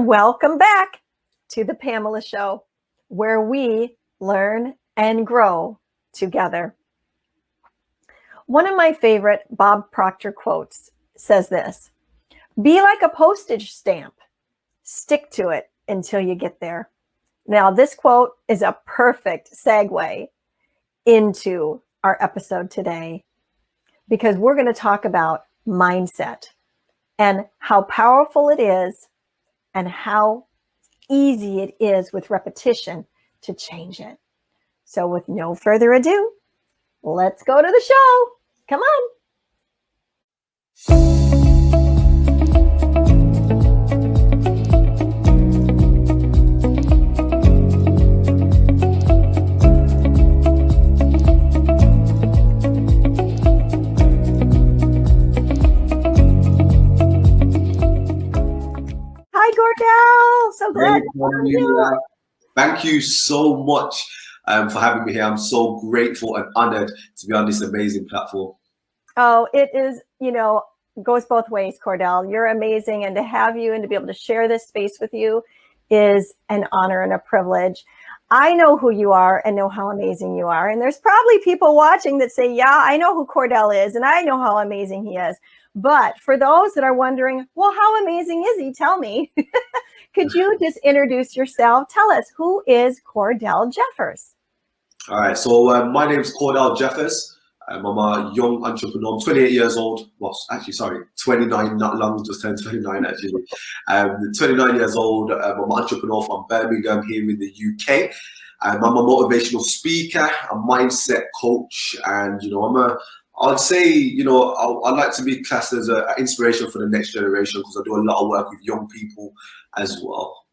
welcome back to the Pamela Show, where we learn and grow together. One of my favorite Bob Proctor quotes says this: "Be like a postage stamp. Stick to it until you get there." Now, this quote is a perfect segue into our episode today, because we're going to talk about mindset and how powerful it is and how easy it is with repetition to change it. So with no further ado, let's go to the show. Come on. Hi, Cordell. So glad to have you. Thank you so much for having me here. I'm so grateful and honored to be on this amazing platform. Oh, it is, goes both ways, Cordell. You're amazing. And to have you and to be able to share this space with you is an honor and a privilege. I know who you are and know how amazing you are. And there's probably people watching that say, yeah, I know who Cordell is and I know how amazing he is. But for those that are wondering, well, how amazing is he? Tell me. Could you just introduce yourself? Tell us, who is Cordell Jeffers? All right. So my name is Cordell Jeffers. I'm a young entrepreneur. I'm 28 years old. Well, actually, sorry, 29, not long, just turned 29 actually. 29 years old. I'm an entrepreneur from Birmingham here in the UK. I'm a motivational speaker, a mindset coach, and I'd say, I'd like to be classed as an inspiration for the next generation, because I do a lot of work with young people as well.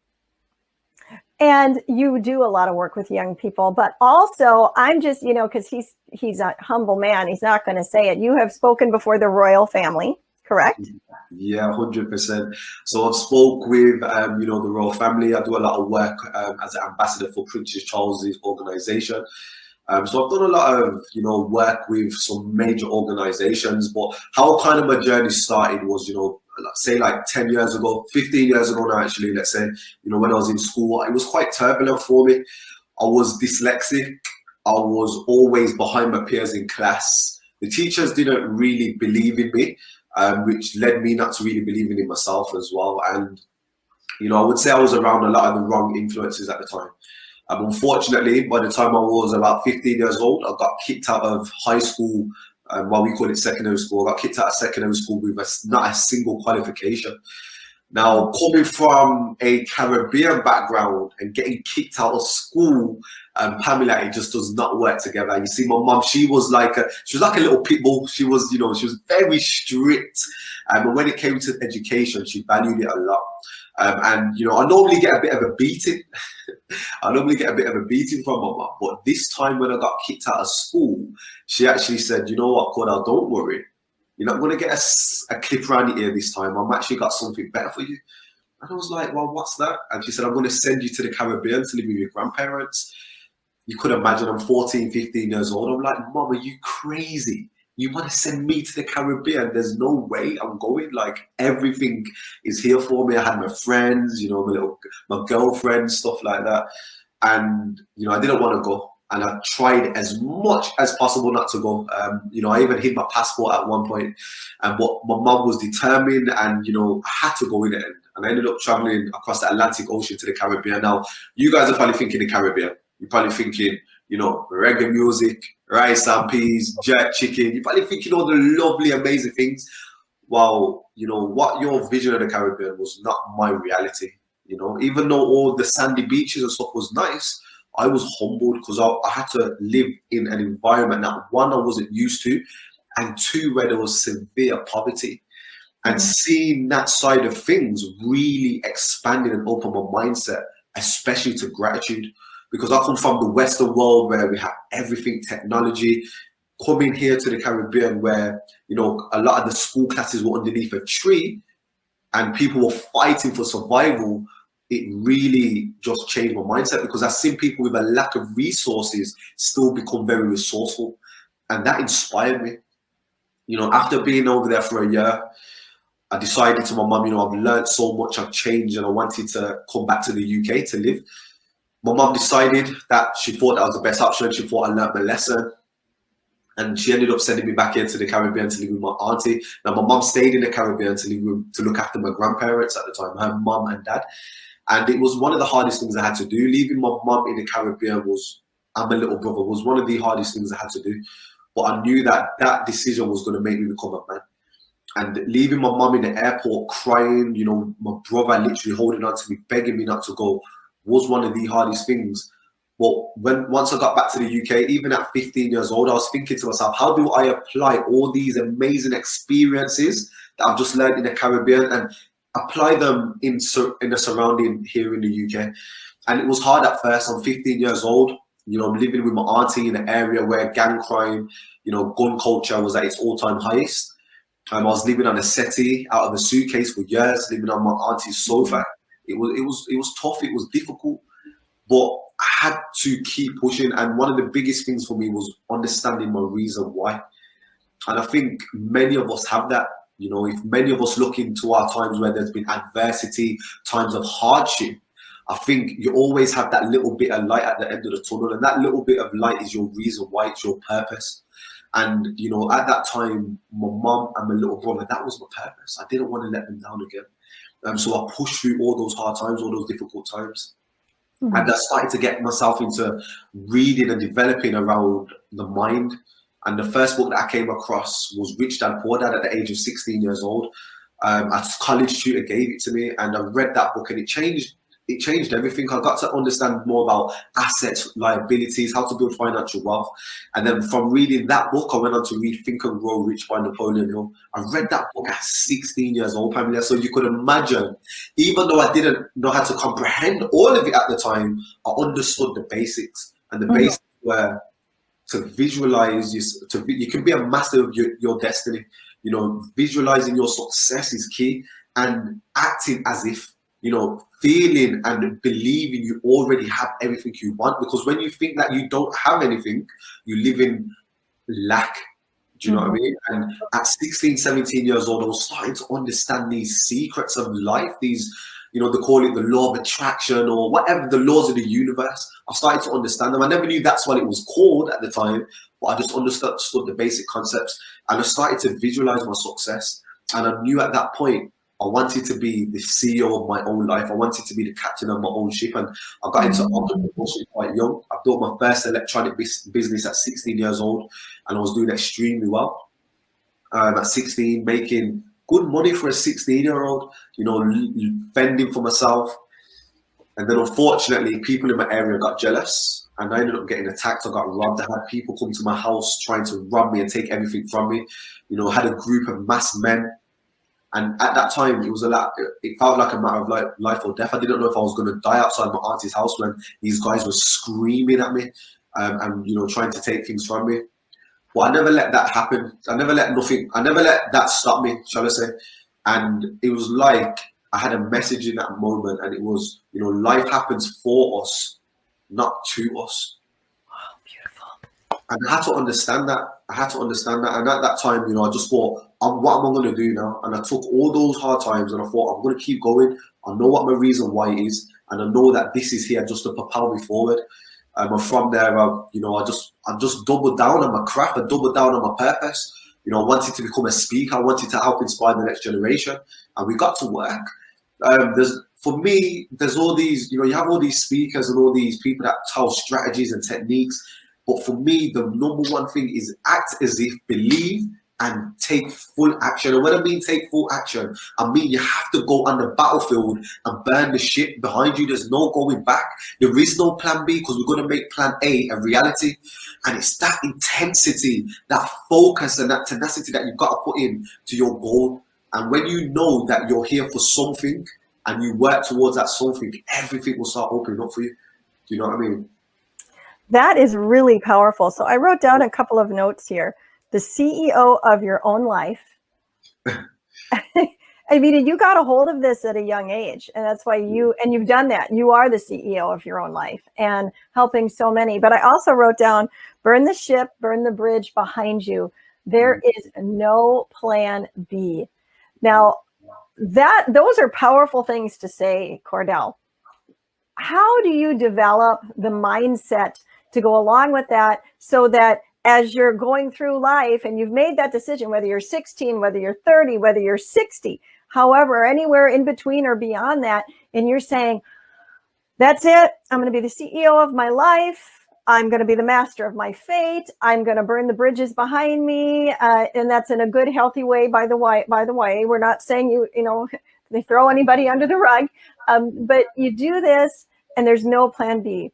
And you do a lot of work with young people, but also I'm just, because he's a humble man, he's not going to say it. You have spoken before the royal family, correct? Yeah, 100%. So I've spoke with, the royal family. I do a lot of work as an ambassador for Prince Charles's organization. So I've done a lot of, work with some major organizations, but how kind of my journey started was, say like 10 years ago, 15 years ago now, actually, let's say, when I was in school, it was quite turbulent for me. I was dyslexic. I was always behind my peers in class. The teachers didn't really believe in me, which led me not to really believing in myself as well. And, I would say I was around a lot of the wrong influences at the time. Unfortunately, by the time I was about 15 years old, I got kicked out of high school, while we call it secondary school. I got kicked out of secondary school with not a single qualification. Now, coming from a Caribbean background and getting kicked out of school, Pamela, it just does not work together. You see, my mum, she was like a little pit bull. She was, she was very strict. And when it came to education, she valued it a lot. And I normally get a bit of a beating. I normally get a bit of a beating from my mum. But this time when I got kicked out of school, she actually said, you know what, Cordell, don't worry. You're not going to get a clip around your ear this time. I've actually got something better for you. And I was like, well, what's that? And she said, I'm going to send you to the Caribbean to live with your grandparents. You could imagine I'm 14, 15 years old. I'm like, Mom, are you crazy? You want to send me to the Caribbean? There's no way I'm going. Like, everything is here for me. I had my friends, my girlfriend, stuff like that. And, I didn't want to go. And I tried as much as possible not to go. I even hid my passport at one point. But my mum was determined, and, I had to go in the end. And I ended up traveling across the Atlantic Ocean to the Caribbean. Now, you guys are probably thinking the Caribbean. You're probably thinking, reggae music, rice and peas, jerk chicken. You're probably thinking all the lovely, amazing things. Well, what your vision of the Caribbean was not my reality. Even though all the sandy beaches and stuff was nice, I was humbled because I had to live in an environment that, one, I wasn't used to, and two, where there was severe poverty. And seeing that side of things really expanded and opened my mindset, especially to gratitude. Because I come from the Western world where we have everything technology. Coming here to the Caribbean where, a lot of the school classes were underneath a tree and people were fighting for survival, it really just changed my mindset, because I've seen people with a lack of resources still become very resourceful. And that inspired me. After being over there for a year, I decided to my mum, I've learned so much, I've changed, and I wanted to come back to the UK to live. My mum decided that she thought that was the best option. She thought I learned my lesson. And she ended up sending me back here to the Caribbean to live with my auntie. Now, my mum stayed in the Caribbean to look after my grandparents at the time, her mum and dad. And it was one of the hardest things I had to do. Leaving my mum in the Caribbean and my little brother was one of the hardest things I had to do. But I knew that that decision was going to make me become a man. And leaving my mum in the airport crying, my brother literally holding on to me, begging me not to go, was one of the hardest things. But once I got back to the UK, even at 15 years old, I was thinking to myself, how do I apply all these amazing experiences that I've just learned in the Caribbean and apply them in the surrounding here in the UK? And it was hard at first. I'm 15 years old. I'm living with my auntie in an area where gang crime, gun culture was at its all-time highest. I was living on a settee out of a suitcase for years, living on my auntie's sofa. It was tough. It was difficult, but I had to keep pushing. And one of the biggest things for me was understanding my reason why. And I think many of us have that. If many of us look into our times where there's been adversity, times of hardship, I think you always have that little bit of light at the end of the tunnel, and that little bit of light is your reason why, it's your purpose. And at that time, my mum and my little brother, that was my purpose. I didn't want to let them down again. So I pushed through all those hard times, all those difficult times. Mm-hmm. And I started to get myself into reading and developing around the mind. And the first book that I came across was Rich Dad Poor Dad at the age of 16 years old. A college tutor gave it to me, and I read that book, and it changed everything. I got to understand more about assets, liabilities, how to build financial wealth. And then from reading that book, I went on to read Think and Grow Rich by Napoleon Hill. I read that book at 16 years old, Pamela. So you could imagine, even though I didn't know how to comprehend all of it at the time, I understood the basics. And the basics were to visualize, you can be a master of your destiny. Visualizing your success is key, and acting as if, feeling and believing you already have everything you want. Because when you think that you don't have anything, you live in lack. Do you know what I mean? And at 16, 17 years old, I was starting to understand these secrets of life, these, they call it the law of attraction or whatever, the laws of the universe. I started to understand them. I never knew that's what it was called at the time, but I just understood the basic concepts, and I started to visualize my success. And I knew at that point, I wanted to be the CEO of my own life. I wanted to be the captain of my own ship. And I got into entrepreneurship quite young. I built my first electronic business at 16 years old, and I was doing extremely well. At 16, making good money for a 16-year-old, fending for myself. And then unfortunately, people in my area got jealous, and I ended up getting attacked. I got robbed. I had people come to my house trying to rob me and take everything from me. I had a group of masked men. And at that time, it felt like a matter of life or death. I didn't know if I was going to die outside my auntie's house when these guys were screaming at me and trying to take things from me. But I never let that happen. I never let that stop me, shall I say. And it was like I had a message in that moment, and it was, life happens for us, not to us. Oh, beautiful. And I had to understand that. And at that time, I just thought, what am I going to do now? And I took all those hard times, and I thought, I'm going to keep going. I know what my reason why is, and I know that this is here just to propel me forward. And from there, I just doubled down on my craft. I doubled down on my purpose. I wanted to become a speaker. I wanted to help inspire the next generation, and we got to work. For me, there's all these, you have all these speakers and all these people that tell strategies and techniques. But for me, the number one thing is act as if, believe, and take full action. And when I mean take full action, I mean you have to go on the battlefield and burn the shit behind you. There's no going back. There is no plan B, because we're going to make plan A a reality. And it's that intensity, that focus, and that tenacity that you've got to put in to your goal. And when you know that you're here for something and you work towards that something, everything will start opening up for you. Do you know what I mean? That is really powerful. So I wrote down a couple of notes here. The CEO of your own life. I mean, you got a hold of this at a young age, and that's why you've done that. You are the CEO of your own life and helping so many. But I also wrote down, burn the ship, burn the bridge behind you. There is no plan B. Now, those are powerful things to say, Cordell. How do you develop the mindset to go along with that so that as you're going through life and you've made that decision, whether you're 16, whether you're 30, whether you're 60, however, anywhere in between or beyond that, and you're saying, that's it, I'm going to be the CEO of my life, I'm going to be the master of my fate, I'm going to burn the bridges behind me, and that's in a good, healthy way, by the way. We're not saying they throw anybody under the rug, but you do this and there's no plan B.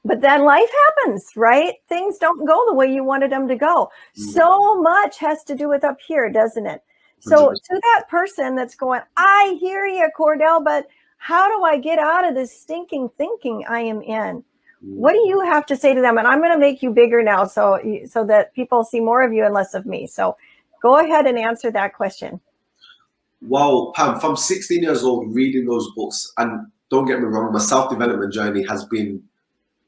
But then life happens, right? Things don't go the way you wanted them to go. So much has to do with up here, doesn't it? So to that person that's going, I hear you, Cordell, but how do I get out of this stinking thinking I am in? What do you have to say to them? And I'm going to make you bigger now so that people see more of you and less of me. So go ahead and answer that question. Well, Pam, from 16 years old, reading those books, and don't get me wrong, my self-development journey has been,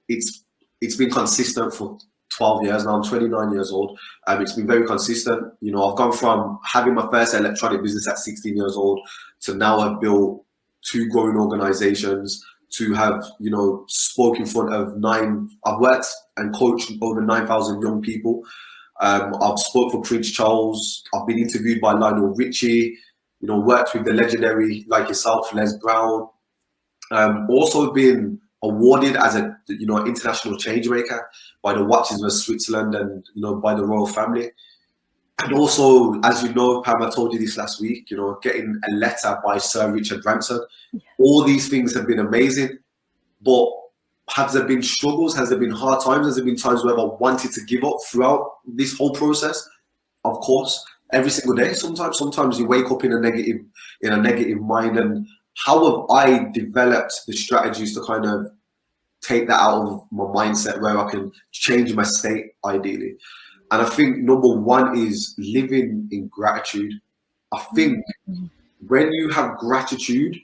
it's been consistent for 12 years now. I'm 29 years old. It's been very consistent. I've gone from having my first electronic business at 16 years old to now I've built 2 growing organizations, to have, spoke in front of I've worked and coached over 9,000 young people. I've spoke for Prince Charles. I've been interviewed by Lionel Richie, worked with the legendary, like yourself, Les Brown. Also been awarded as an international change maker by the Watches of Switzerland and, by the royal family. And also, as you know, Pam, I told you this last week, getting a letter by Sir Richard Branson. All these things have been amazing, but has there been struggles? Has there been hard times? Has there been times where I've wanted to give up throughout this whole process? Of course, every single day. Sometimes you wake up in a negative mind. And how have I developed the strategies to kind of take that out of my mindset where I can change my state ideally? And I think number one is living in gratitude. I think when you have gratitude,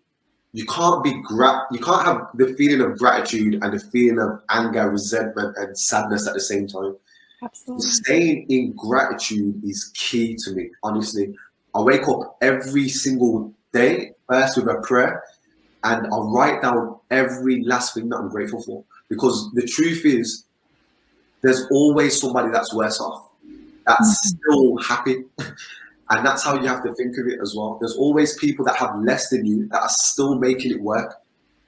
you can't have the feeling of gratitude and the feeling of anger, resentment, and sadness at the same time. Absolutely. Staying in gratitude is key to me, honestly. I wake up every single day, first with a prayer, and I write down every last thing that I'm grateful for. Because the truth is, there's always somebody that's worse off, that's still happy. And that's how you have to think of it as well. There's always people that have less than you that are still making it work.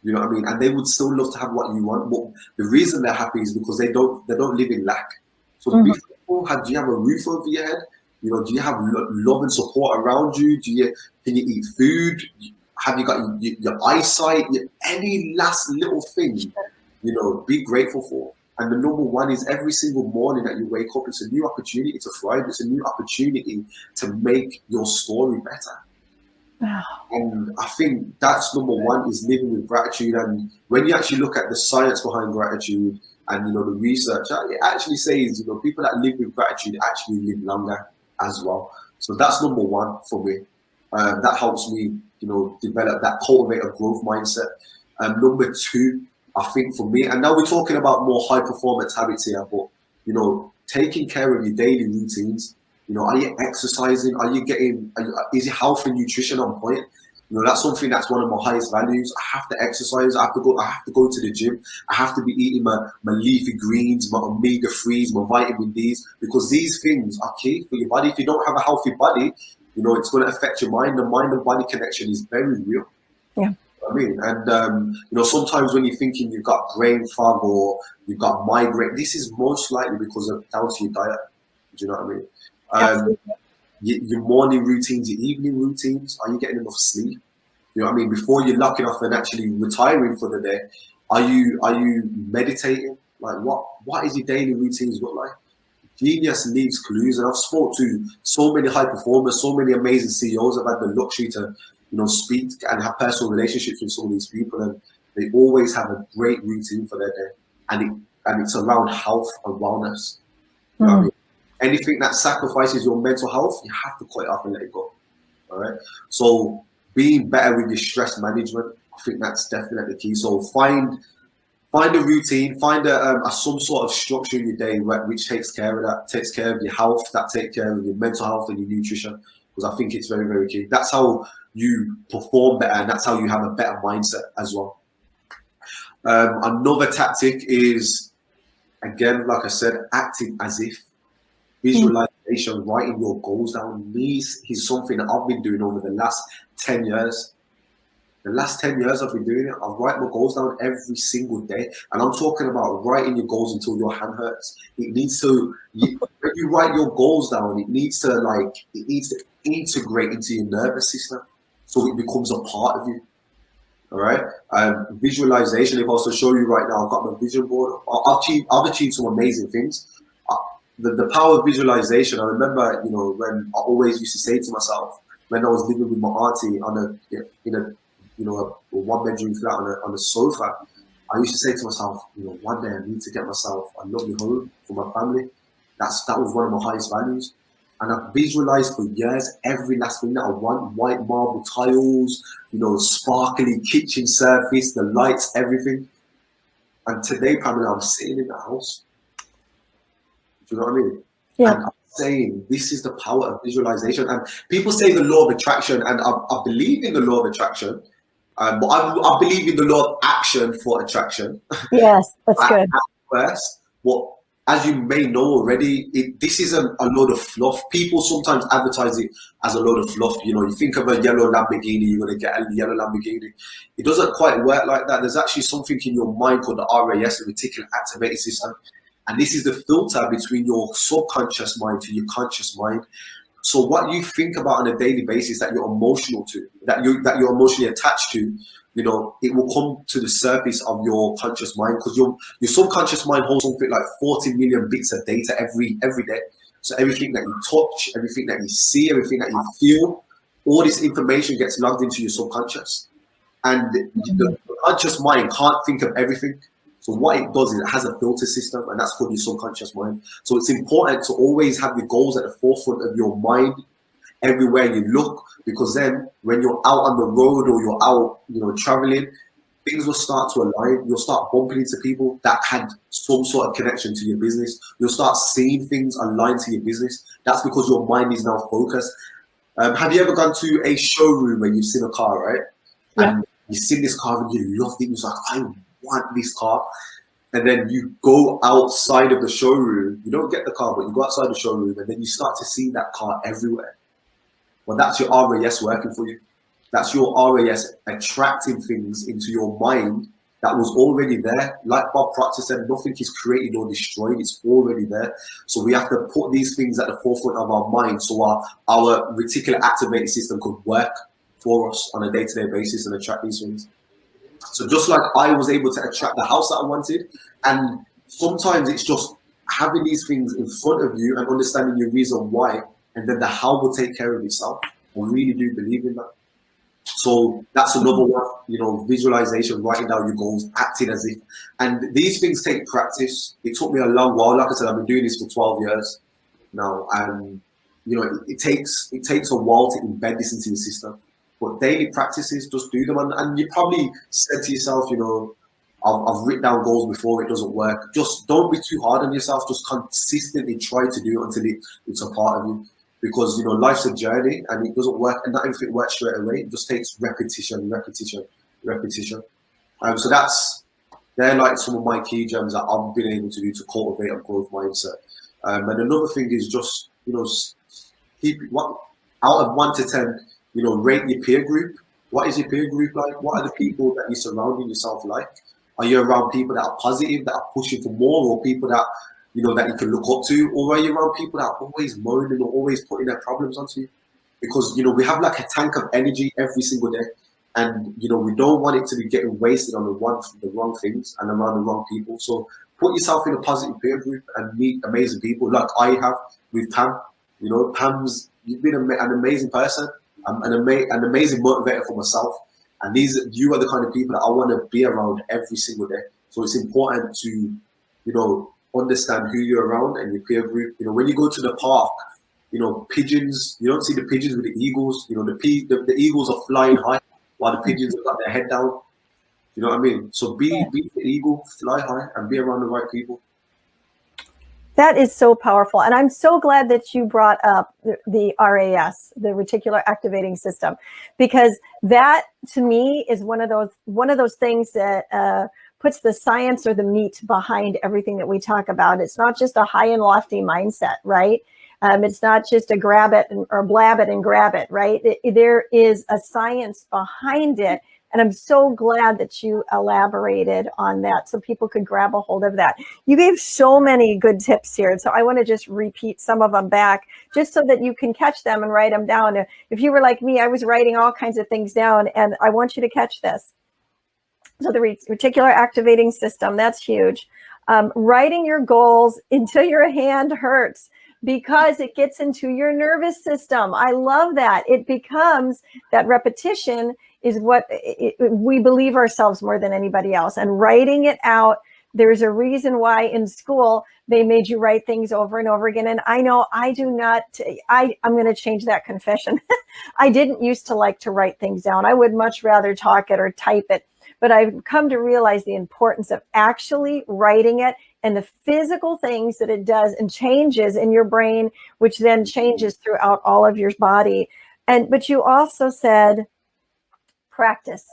You know what I mean? And they would still love to have what you want. But the reason they're happy is because they don't live in lack. So be thankful. Do you have a roof over your head? Do you have love and support around you? Can you eat food? Have you got your eyesight? Any last little thing, be grateful for. And the number one is every single morning that you wake up, it's a new opportunity to thrive. It's a new opportunity to make your story better. Wow. And I think that's number one, is living with gratitude. And when you actually look at the science behind gratitude and, the research, it actually says, people that live with gratitude actually live longer as well. So that's number one for me. That helps me, develop that, cultivate a growth mindset. Number two, I think for me, and now we're talking about more high performance habits here, but taking care of your daily routines. Are you exercising? Is your health and nutrition on point? That's something that's one of my highest values. I have to exercise. I have to go to the gym. I have to be eating my leafy greens, my omega-3s, my vitamin Ds, because these things are key for your body. If you don't have a healthy body, it's going to affect your mind. The mind and body connection is very real. Yeah. I mean, and sometimes when you're thinking you've got brain fog or you've got migraine, this is most likely because of down to your diet. Do you know what I mean? Your morning routines, your evening routines, are you getting enough sleep? You know what I mean? Before you're locking off and actually retiring for the day, are you meditating? Like what is your daily routines look like? Genius leaves clues, and I've spoke to so many high performers, so many amazing CEOs. I've had the luxury to speak and have personal relationships with some of these people, and they always have a great routine for their day, and it's around health and wellness. You know what I mean? Anything that sacrifices your mental health, you have to cut it off and let it go. All right. So being better with your stress management, I think that's definitely key. So find a routine, find some sort of structure in your day which takes care of that, takes care of your health, that takes care of your mental health and your nutrition, because I think it's very, very key. That's how you perform better, and that's how you have a better mindset as well. Another tactic is, again, like I said, acting as if. Visualization, writing your goals down. This is something that I've been doing over the last 10 years. The last 10 years I've been doing it. I write my goals down every single day. And I'm talking about writing your goals until your hand hurts. It needs to, when you write your goals down, it needs to integrate into your nervous system so it becomes a part of you. All right. Visualization. If I was to show you right now, I've got my vision board. I've achieved some amazing things. The power of visualization. I remember, when I always used to say to myself, when I was living with my auntie in a 1-bedroom flat on a sofa, I used to say to myself, one day I need to get myself a lovely home for my family. That was one of my highest values. And I've visualized for years every last thing that I want: white marble tiles, sparkly kitchen surface, the lights, everything. And today, Pamela, I'm sitting in the house. Do you know what I mean? Yeah. And I'm saying this is the power of visualization. And people say the law of attraction, and I believe in the law of attraction, but I believe in the law of action for attraction. Yes, that's good. At first, well, as you may know already, this isn't a load of fluff. People sometimes advertise it as a load of fluff. You think of a yellow Lamborghini, you're going to get a yellow Lamborghini. It doesn't quite work like that. There's actually something in your mind called the RAS, the reticular activating system. And this is the filter between your subconscious mind to your conscious mind. So what you think about on a daily basis that you're emotional to, that you're emotionally attached to, it will come to the surface of your conscious mind, because your subconscious mind holds something like 40 million bits of data every day. So everything that you touch, everything that you see, everything that you feel, all this information gets logged into your subconscious. And the conscious mind can't think of everything. So what it does is it has a filter system, and that's called your subconscious mind. So it's important to always have your goals at the forefront of your mind everywhere you look, because then when you're out on the road or you're out, traveling, things will start to align. You'll start bumping into people that had some sort of connection to your business. You'll start seeing things aligned to your business. That's because your mind is now focused. Have you ever gone to a showroom where you've seen a car, right? Yeah. And you've seen this car and you loved it. You're like, I want this car. And then you go outside of the showroom. You don't get the car, but you go outside the showroom, and then you start to see that car everywhere. Well, that's your RAS working for you. That's your RAS attracting things into your mind that was already there. Like Bob Proctor said, nothing is created or destroyed. It's already there. So we have to put these things at the forefront of our mind so our reticular activating system could work for us on a day-to-day basis and attract these things. So just like I was able to attract the house that I wanted, and sometimes it's just having these things in front of you and understanding your reason why, and then the how will take care of itself. I really do believe in that. So that's another one, visualization, writing down your goals, acting as if. And these things take practice. It took me a long while. Like I said, I've been doing this for 12 years now, and it takes a while to embed this into your system. But daily practices, just do them. And you probably said to yourself, I've written down goals before, it doesn't work. Just don't be too hard on yourself. Just consistently try to do it until it's a part of you. Because, life's a journey and it doesn't work. And not everything works straight away. It just takes repetition. So they're like some of my key gems that I've been able to do to cultivate a growth mindset. And another thing is just, keep out of 1 to 10, rate your peer group. What is your peer group like? What are the people that you're surrounding yourself like? Are you around people that are positive, that are pushing for more, or people that, that you can look up to? Or are you around people that are always moaning or always putting their problems onto you? Because, we have like a tank of energy every single day. And, we don't want it to be getting wasted on the wrong things and around the wrong people. So put yourself in a positive peer group and meet amazing people like I have with Pam. Pam's, you've been an amazing person. I'm an amazing motivator for myself, and you are the kind of people that I want to be around every single day. So it's important to, understand who you're around and your peer group. When you go to the park, pigeons, you don't see the pigeons with the eagles. The eagles are flying high while the pigeons have got their head down. You know what I mean? So be the eagle, fly high, and be around the right people. That is so powerful. And I'm so glad that you brought up the RAS, the reticular activating system, because that to me is one of those things that puts the science or the meat behind everything that we talk about. It's not just a high and lofty mindset, right? It's not just a grab it or blab it and grab it, right? There is a science behind it. And I'm so glad that you elaborated on that so people could grab a hold of that. You gave so many good tips here. So I want to just repeat some of them back just so that you can catch them and write them down. If you were like me, I was writing all kinds of things down, and I want you to catch this. So the reticular activating system, that's huge. Writing your goals until your hand hurts, because it gets into your nervous system. I love that. It becomes that repetition is what we believe ourselves more than anybody else. And writing it out, there's a reason why in school they made you write things over and over again. And I know I do not, I'm going to change that confession. I didn't used to like to write things down. I would much rather talk it or type it. But I've come to realize the importance of actually writing it and the physical things that it does and changes in your brain, which then changes throughout all of your body. But you also said practice.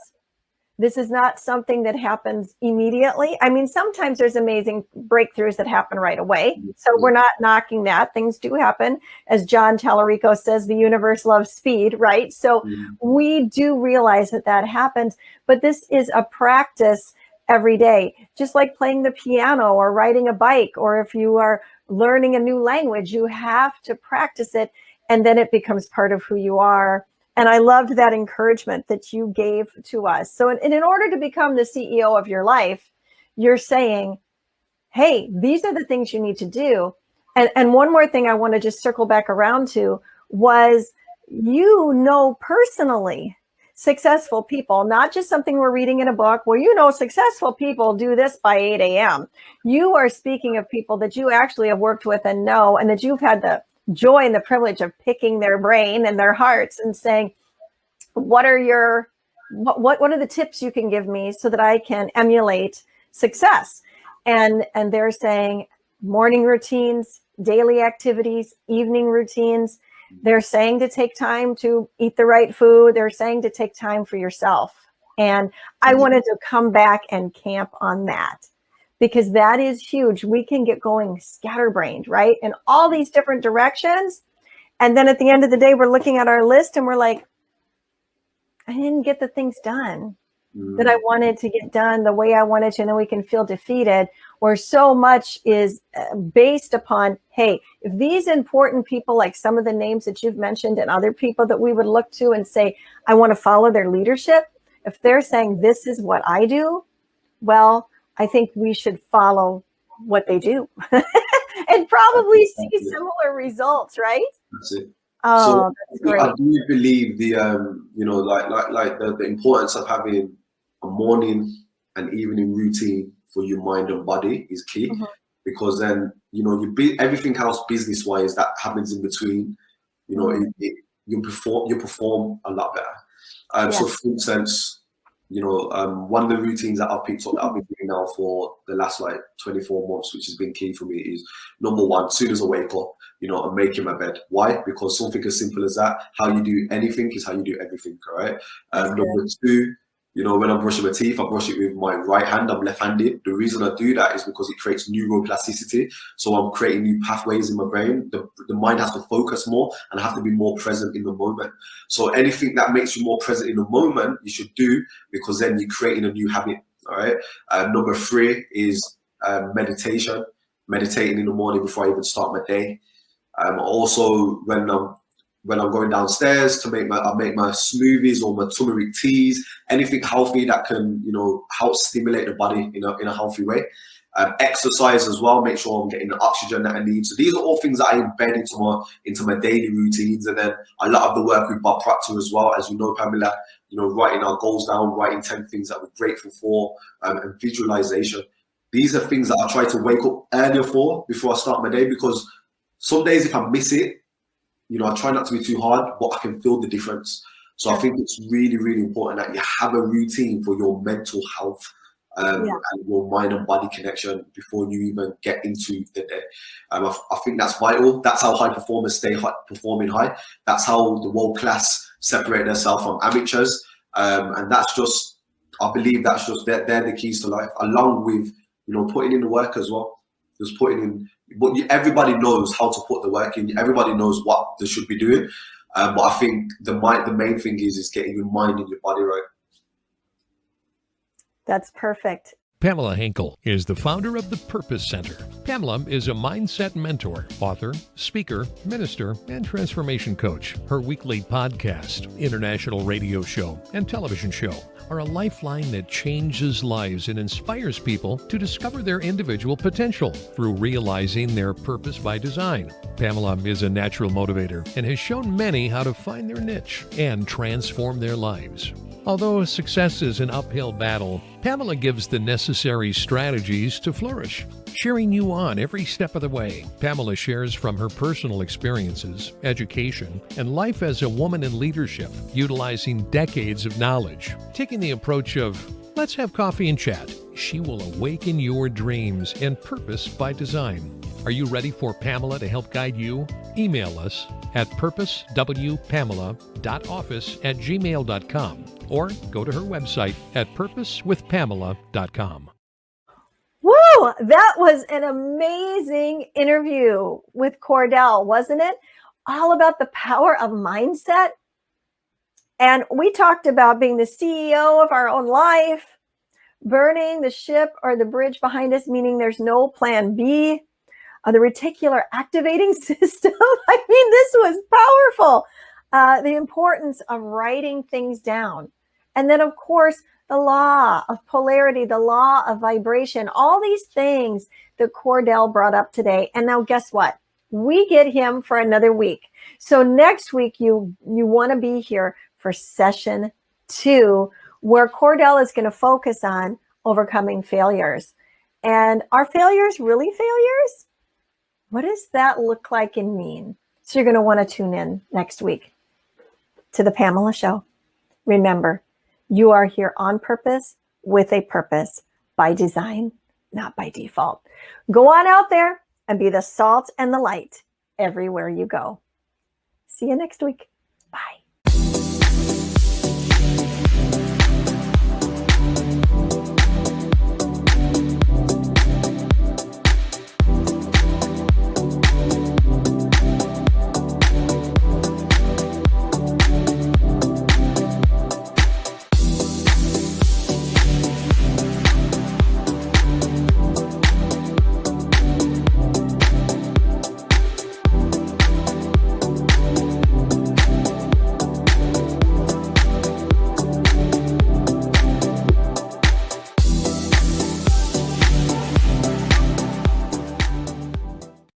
This is not something that happens immediately. I mean, sometimes there's amazing breakthroughs that happen right away. So we're not knocking that. Things do happen. As John Tallarico says, the universe loves speed, right? So we do realize that that happens, but this is a practice every day, just like playing the piano or riding a bike, or if you are learning a new language, you have to practice it, and then it becomes part of who you are. And I loved that encouragement that you gave to us. So in order to become the CEO of your life, you're saying, hey, these are the things you need to do. And one more thing I want to just circle back around to was, personally successful people, not just something we're reading in a book. Well, successful people do this by 8 a.m. You are speaking of people that you actually have worked with and know, and that you've had the joy and the privilege of picking their brain and their hearts and saying, what are the tips you can give me so that I can emulate success? And they're saying morning routines, daily activities, evening routines. They're saying to take time to eat the right food. They're saying to take time for yourself. And I wanted to come back and camp on that, because that is huge. We can get going scatterbrained, right? In all these different directions. And then at the end of the day, we're looking at our list and we're like, I didn't get the things done that I wanted to get done the way I wanted to. And then we can feel defeated, where so much is based upon, hey, if these important people, like some of the names that you've mentioned and other people that we would look to and say, I want to follow their leadership. If they're saying this is what I do, well, I think we should follow what they do and probably see similar results, right? That's it. Oh, that's great. I do believe the the importance of having a morning and evening routine for your mind and body is key, because then everything else business wise that happens in between, you perform a lot better. So for instance, one of the routines that I've picked up that I've been doing now for the last 24 months, which has been key for me, is number one, as soon as I wake up, I'm making my bed. Why? Because something as simple as that, how you do anything is how you do everything, all right? Number two, when I'm brushing my teeth, I brush it with my right hand. I'm left-handed. The reason I do that is because it creates neuroplasticity. So I'm creating new pathways in my brain. The mind has to focus more and I have to be more present in the moment. So anything that makes you more present in the moment, you should do, because then you're creating a new habit, all right? Number three is meditation. Meditating in the morning before I even start my day. Also, when I'm going downstairs to make my smoothies or my turmeric teas, anything healthy that can help stimulate the body in a healthy way. Exercise as well, make sure I'm getting the oxygen that I need. So these are all things that I embed into my daily routines. And then a lot of the work with Bob Proctor as well, as you know, Pamela, writing our goals down, writing 10 things that we're grateful for, and visualization. These are things that I try to wake up earlier for before I start my day, because some days if I miss it, I try not to be too hard, but I can feel the difference. So I think it's really, really important that you have a routine for your mental health. Yeah. and your mind and body connection before you even get into the day. I think that's vital. That's how high performers stay performing high. That's how the world class separate themselves from amateurs. And that's just, I believe that's just, they're the keys to life, along with, putting in the work as well. Just putting in, but everybody knows how to put the work in. Everybody knows what they should be doing. But I think the main thing is getting your mind and your body right. That's perfect. Pamela Henkel is the founder of the Purpose Center. Pamela is a mindset mentor, author, speaker, minister, and transformation coach. Her weekly podcast, international radio show, and television show are a lifeline that changes lives and inspires people to discover their individual potential through realizing their purpose by design. Pamela is a natural motivator and has shown many how to find their niche and transform their lives. Although success is an uphill battle, Pamela gives the necessary strategies to flourish, cheering you on every step of the way. Pamela shares from her personal experiences, education, and life as a woman in leadership, utilizing decades of knowledge. Taking the approach of, let's have coffee and chat, she will awaken your dreams and purpose by design. Are you ready for Pamela to help guide you? Email us at purposewpamela.office@gmail.com or go to her website at purposewithpamela.com. Woo! That was an amazing interview with Cordell, wasn't it? All about the power of mindset. And we talked about being the CEO of our own life, burning the ship or the bridge behind us, meaning there's no plan B. The reticular activating system. I mean, this was powerful. The importance of writing things down. And then, of course, the law of polarity, the law of vibration, all these things that Cordell brought up today. And now guess what? We get him for another week. So next week, you want to be here for session 2, where Cordell is going to focus on overcoming failures. And are failures really failures? What does that look like and mean? So you're going to want to tune in next week to the Pamela Show. Remember, you are here on purpose with a purpose, by design, not by default. Go on out there and be the salt and the light everywhere you go. See you next week. Bye.